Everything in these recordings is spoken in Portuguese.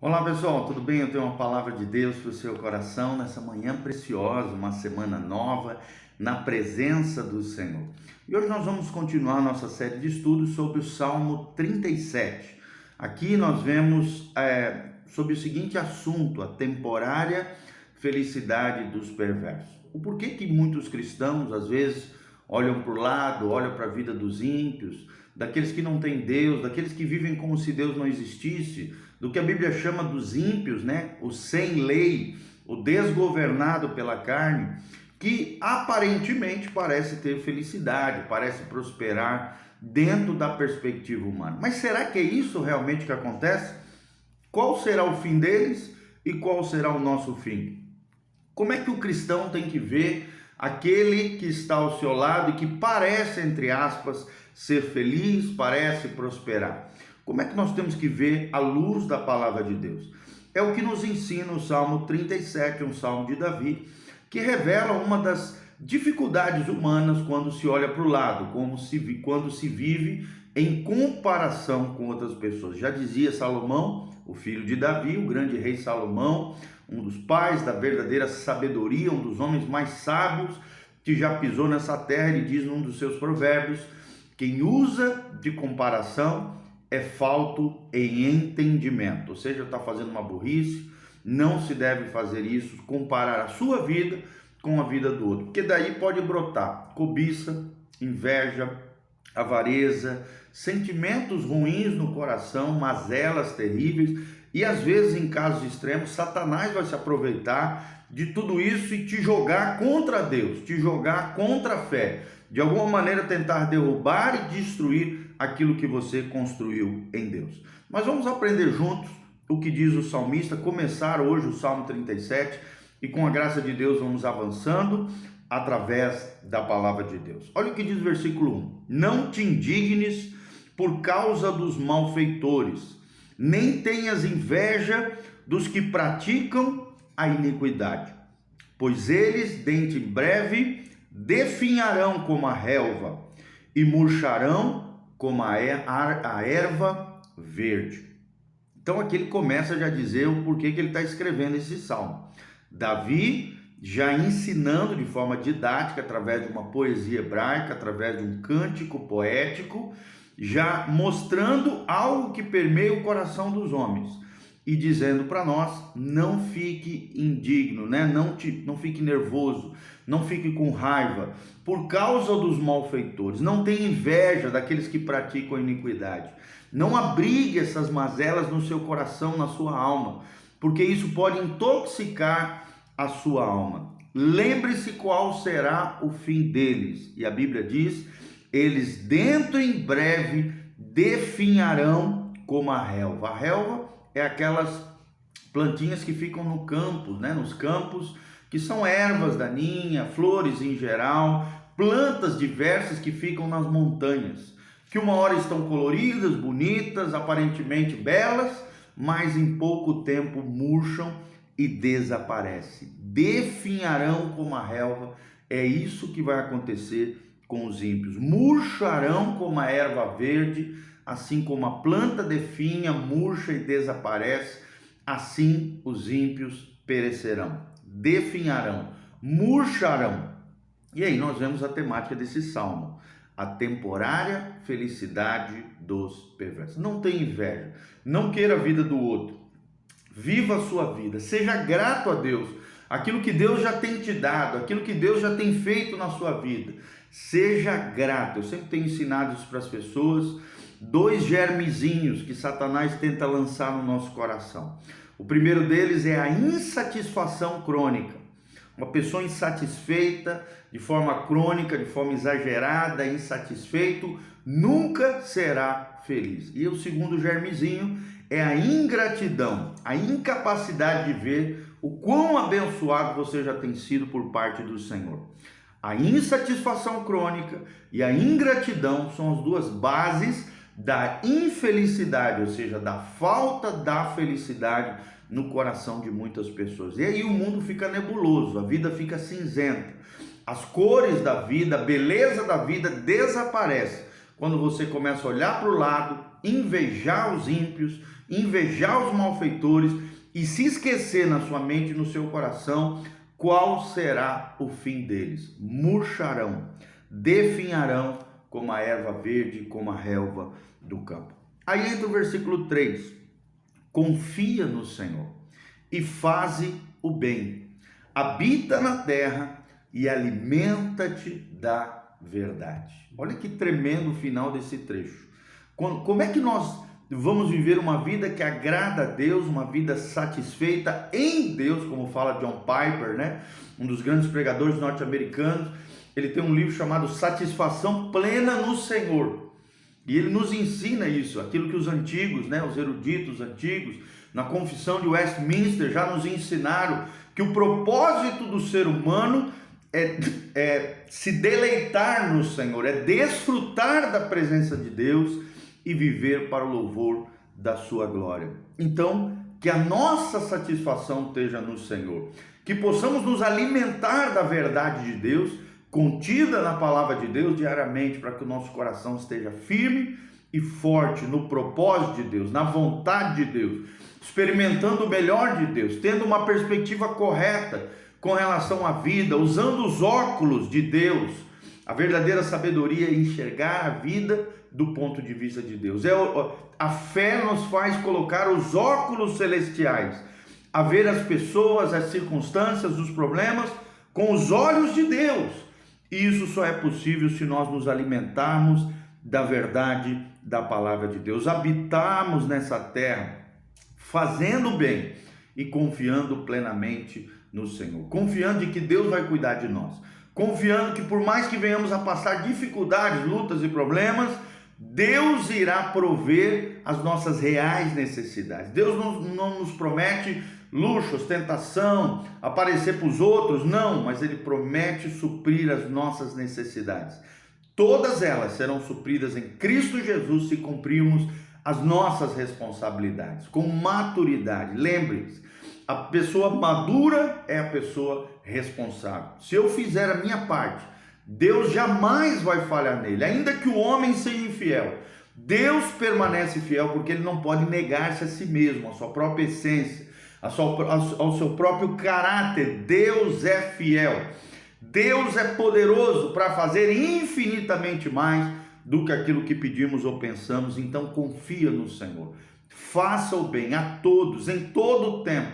Olá pessoal, tudo bem? Eu tenho uma palavra de Deus para o seu coração nessa manhã preciosa, uma semana nova na presença do Senhor. E hoje nós vamos continuar nossa série de estudos sobre o Salmo 37. Aqui nós vemos sobre o seguinte assunto: a temporária felicidade dos perversos. O porquê que muitos cristãos às vezes olham para o lado, olham para a vida dos ímpios, daqueles que não têm Deus, daqueles que vivem como se Deus não existisse, do que a Bíblia chama dos ímpios, o sem lei, o desgovernado pela carne, que aparentemente parece ter felicidade, parece prosperar dentro da perspectiva humana. Mas será que é isso realmente que acontece? Qual será o fim deles e qual será o nosso fim? Como é que o cristão tem que ver aquele que está ao seu lado e que parece, entre aspas, ser feliz, parece prosperar? Como é que nós temos que ver à luz da palavra de Deus? É o que nos ensina o Salmo 37, um salmo de Davi, que revela uma das dificuldades humanas quando se olha para o lado, quando se vive em comparação com outras pessoas. Já dizia Salomão, o filho de Davi, o grande rei Salomão, um dos pais da verdadeira sabedoria, um dos homens mais sábios que já pisou nessa terra. Ele diz num dos seus provérbios: quem usa de comparação é falto em entendimento. Ou seja, está fazendo uma burrice. Não se deve fazer isso, comparar a sua vida com a vida do outro, porque daí pode brotar cobiça, inveja, avareza, sentimentos ruins no coração, mazelas terríveis. E às vezes, em casos extremos, Satanás vai se aproveitar de tudo isso e te jogar contra Deus, te jogar contra a fé, de alguma maneira tentar derrubar e destruir aquilo que você construiu em Deus. Mas vamos aprender juntos o que diz o salmista, começar hoje o Salmo 37 e com a graça de Deus vamos avançando através da palavra de Deus. Olha o que diz o versículo 1: não te indignes por causa dos malfeitores, nem tenhas inveja dos que praticam a iniquidade, pois eles dentro em breve definharão como a relva e murcharão como a erva verde. Então aqui ele começa já a dizer o porquê que ele está escrevendo esse salmo. Davi já ensinando de forma didática, através de uma poesia hebraica, através de um cântico poético, já mostrando algo que permeia o coração dos homens e dizendo para nós: não fique indigno, não fique nervoso, não fique com raiva por causa dos malfeitores, não tenha inveja daqueles que praticam a iniquidade, não abrigue essas mazelas no seu coração, na sua alma, porque isso pode intoxicar a sua alma. Lembre-se qual será o fim deles, e a Bíblia diz: eles dentro em breve definharão como a relva. A relva é aquelas plantinhas que ficam no campo, nos campos, que são ervas daninhas, flores em geral, plantas diversas que ficam nas montanhas, que uma hora estão coloridas, bonitas, aparentemente belas, mas em pouco tempo murcham e desaparecem. Definharão como a relva. É isso que vai acontecer com os ímpios. Murcharão como a erva verde, assim como a planta definha, murcha e desaparece, assim os ímpios perecerão. Definharão, murcharão. E aí nós vemos a temática desse salmo: a temporária felicidade dos perversos. Não tenha inveja, não queira a vida do outro, viva a sua vida, seja grato a Deus, aquilo que Deus já tem te dado, aquilo que Deus já tem feito na sua vida. Seja grato. Eu sempre tenho ensinado isso para as pessoas. 2 germezinhos que Satanás tenta lançar no nosso coração. O primeiro deles é a insatisfação crônica. Uma pessoa insatisfeita de forma crônica, de forma exagerada, insatisfeito, nunca será feliz. E o segundo germezinho é a ingratidão, a incapacidade de ver o quão abençoado você já tem sido por parte do Senhor. A insatisfação crônica e a ingratidão são as duas bases da infelicidade, ou seja, da falta da felicidade no coração de muitas pessoas. E aí o mundo fica nebuloso, a vida fica cinzenta, as cores da vida, a beleza da vida desaparece quando você começa a olhar para o lado, invejar os ímpios invejar os malfeitores e se esquecer na sua mente e no seu coração, qual será o fim deles? Murcharão, definharão como a erva verde, como a relva do campo. Aí entra o versículo 3. Confia no Senhor e faze o bem. Habita na terra e alimenta-te da verdade. Olha que tremendo o final desse trecho. Como é que nós vamos viver uma vida que agrada a Deus, uma vida satisfeita em Deus, como fala John Piper, né? Um dos grandes pregadores norte-americanos. Ele tem um livro chamado Satisfação Plena no Senhor. E ele nos ensina isso, aquilo que os antigos, né, os eruditos antigos, na Confissão de Westminster já nos ensinaram, que o propósito do ser humano é se deleitar no Senhor, é desfrutar da presença de Deus e viver para o louvor da sua glória. Então, que a nossa satisfação esteja no Senhor, que possamos nos alimentar da verdade de Deus, contida na palavra de Deus diariamente, para que o nosso coração esteja firme e forte no propósito de Deus, na vontade de Deus, experimentando o melhor de Deus, tendo uma perspectiva correta com relação à vida, usando os óculos de Deus. A verdadeira sabedoria é enxergar a vida do ponto de vista de Deus. A fé nos faz colocar os óculos celestiais, a ver as pessoas, as circunstâncias, os problemas com os olhos de Deus. E isso só é possível se nós nos alimentarmos da verdade da palavra de Deus, habitarmos nessa terra, fazendo o bem e confiando plenamente no Senhor, confiando de que Deus vai cuidar de nós, confiando que por mais que venhamos a passar dificuldades, lutas e problemas, Deus irá prover as nossas reais necessidades. Deus não nos promete luxo, ostentação, aparecer para os outros, não, mas Ele promete suprir as nossas necessidades. Todas elas serão supridas em Cristo Jesus se cumprirmos as nossas responsabilidades, com maturidade. Lembre-se, a pessoa madura é a pessoa responsável. Se eu fizer a minha parte, Deus jamais vai falhar nele, ainda que o homem seja infiel. Deus permanece fiel porque Ele não pode negar-se a si mesmo, a sua própria essência, ao seu próprio caráter. Deus é fiel. Deus é poderoso para fazer infinitamente mais do que aquilo que pedimos ou pensamos. Então confia no Senhor. Faça o bem a todos, em todo o tempo.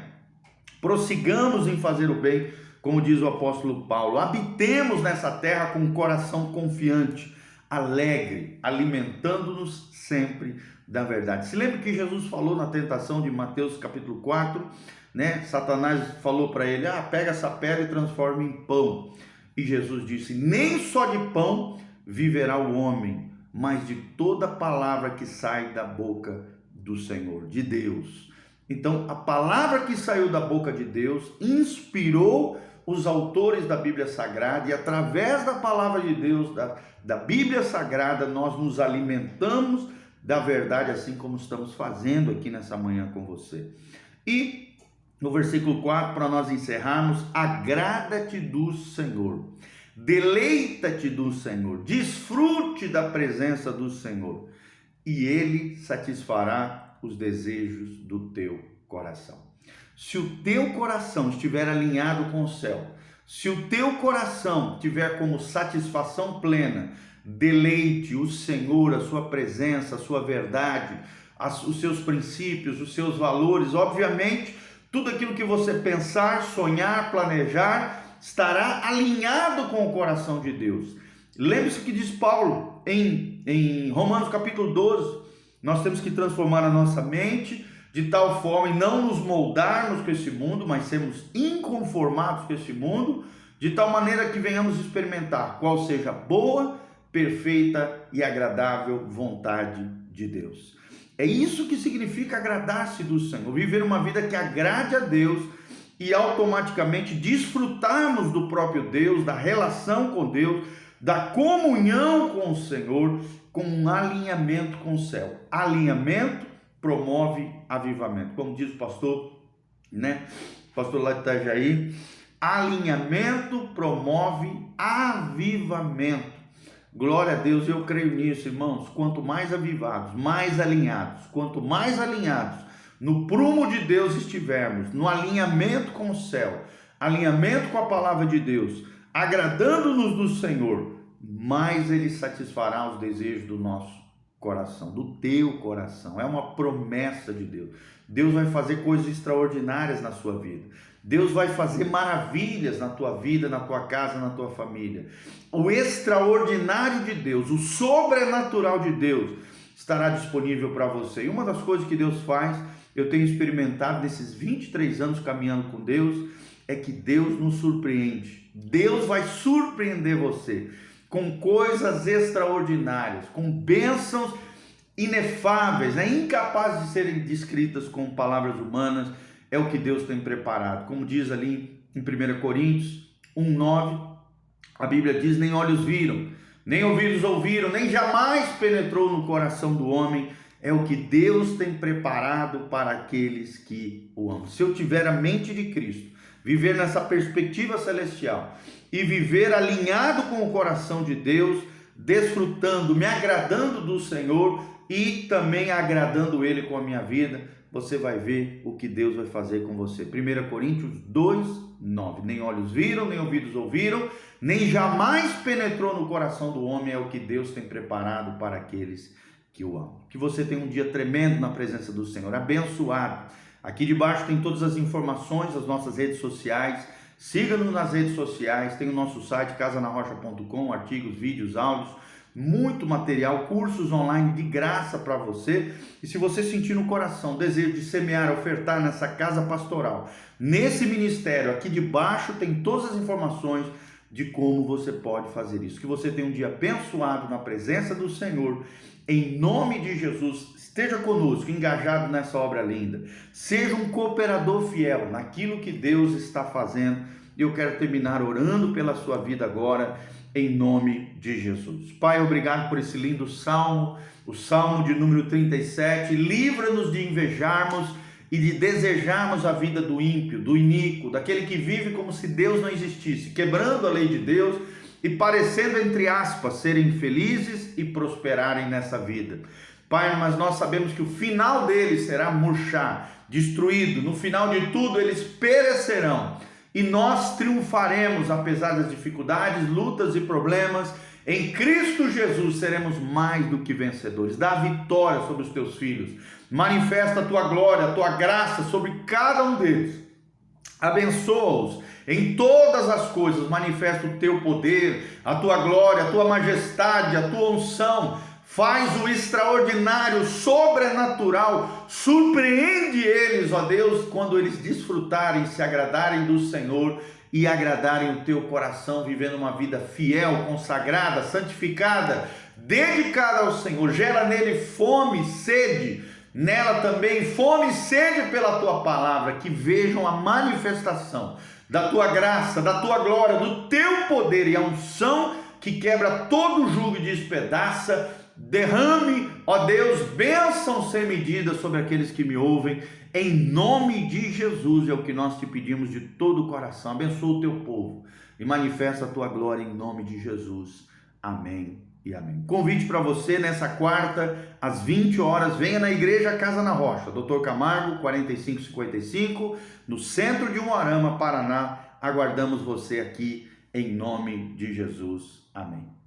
Prossigamos em fazer o bem, como diz o apóstolo Paulo. Habitemos nessa terra com um coração confiante, alegre, alimentando-nos sempre da verdade. Se lembra que Jesus falou na tentação de Mateus capítulo 4, né? Satanás falou para ele, pega essa pedra e transforma em pão. E Jesus disse, nem só de pão viverá o homem, mas de toda palavra que sai da boca do Senhor, de Deus. Então, a palavra que saiu da boca de Deus inspirou os autores da Bíblia Sagrada, e através da palavra de Deus, da Bíblia Sagrada, nós nos alimentamos da verdade, assim como estamos fazendo aqui nessa manhã com você. E no versículo 4, para nós encerrarmos, agrada-te do Senhor, deleita-te do Senhor, desfrute da presença do Senhor, e Ele satisfará os desejos do teu coração. Se o teu coração estiver alinhado com o céu, se o teu coração tiver como satisfação plena, deleite o Senhor, a sua presença, a sua verdade, os seus princípios, os seus valores, obviamente, tudo aquilo que você pensar, sonhar, planejar, estará alinhado com o coração de Deus. Lembre-se que diz Paulo em Romanos capítulo 12, nós temos que transformar a nossa mente de tal forma e não nos moldarmos com esse mundo, mas sermos inconformados com esse mundo, de tal maneira que venhamos experimentar qual seja a boa, perfeita e agradável vontade de Deus. É isso que significa agradar-se do Senhor, viver uma vida que agrade a Deus e automaticamente desfrutarmos do próprio Deus, da relação com Deus, da comunhão com o Senhor, com um alinhamento com o céu. Alinhamento promove avivamento, como diz o pastor, né? Pastor lá de Itajaí, alinhamento promove avivamento. Glória a Deus, eu creio nisso, irmãos. Quanto mais avivados, mais alinhados, quanto mais alinhados no prumo de Deus estivermos, no alinhamento com o céu, alinhamento com a palavra de Deus, agradando-nos do Senhor, mais Ele satisfará os desejos do nosso coração, do teu coração. É uma promessa de Deus. Deus vai fazer coisas extraordinárias na sua vida. Deus vai fazer maravilhas na tua vida, na tua casa, na tua família. O extraordinário de Deus, o sobrenatural de Deus estará disponível para você. E uma das coisas que Deus faz, eu tenho experimentado nesses 23 anos caminhando com Deus, é que Deus nos surpreende. Deus vai surpreender você com coisas extraordinárias, com bênçãos inefáveis, incapazes de serem descritas com palavras humanas. É o que Deus tem preparado. Como diz ali em 1 Coríntios 1:9, a Bíblia diz: nem olhos viram, nem ouvidos ouviram, nem jamais penetrou no coração do homem. É o que Deus tem preparado para aqueles que o amam. Se eu tiver a mente de Cristo, viver nessa perspectiva celestial e viver alinhado com o coração de Deus, desfrutando, me agradando do Senhor e também agradando Ele com a minha vida, você vai ver o que Deus vai fazer com você. 1 Coríntios 2:9. Nem olhos viram, nem ouvidos ouviram, nem jamais penetrou no coração do homem, é o que Deus tem preparado para aqueles que o amam. Que você tenha um dia tremendo na presença do Senhor, abençoado. Aqui debaixo tem todas as informações das nossas redes sociais. Siga-nos nas redes sociais, tem o nosso site casanarrocha.com, artigos, vídeos, áudios, muito material, cursos online de graça para você. E se você sentir no coração desejo de semear, ofertar nessa casa pastoral, nesse ministério, aqui debaixo tem todas as informações de como você pode fazer isso. Que você tenha um dia abençoado na presença do Senhor, em nome de Jesus. Esteja conosco, engajado nessa obra linda. Seja um cooperador fiel naquilo que Deus está fazendo. E eu quero terminar orando pela sua vida agora, em nome de Jesus. Pai, obrigado por esse lindo salmo, o salmo de número 37. Livra-nos de invejarmos e de desejarmos a vida do ímpio, do iníquo, daquele que vive como se Deus não existisse, quebrando a lei de Deus e parecendo, entre aspas, serem felizes e prosperarem nessa vida. Pai, mas nós sabemos que o final deles será murchar, destruído. No final de tudo, eles perecerão. E nós triunfaremos, apesar das dificuldades, lutas e problemas. Em Cristo Jesus seremos mais do que vencedores. Dá vitória sobre os teus filhos. Manifesta a tua glória, a tua graça sobre cada um deles. Abençoa-os em todas as coisas. Manifesta o teu poder, a tua glória, a tua majestade, a tua unção. Faz o extraordinário, sobrenatural, surpreende eles, ó Deus, quando eles desfrutarem, se agradarem do Senhor e agradarem o teu coração, vivendo uma vida fiel, consagrada, santificada, dedicada ao Senhor. Gera nele fome, sede, nela também fome e sede pela tua palavra, que vejam a manifestação da tua graça, da tua glória, do teu poder e a unção que quebra todo jugo e despedaça. Derrame, ó Deus, bênção sem medida sobre aqueles que me ouvem, em nome de Jesus. É o que nós te pedimos de todo o coração. Abençoa o teu povo e manifesta a tua glória em nome de Jesus. Amém e amém. Convite para você nessa quarta, às 20 horas, venha na Igreja Casa na Rocha, Dr. Camargo, 4555, no centro de Umuarama, Paraná. Aguardamos você aqui em nome de Jesus. Amém.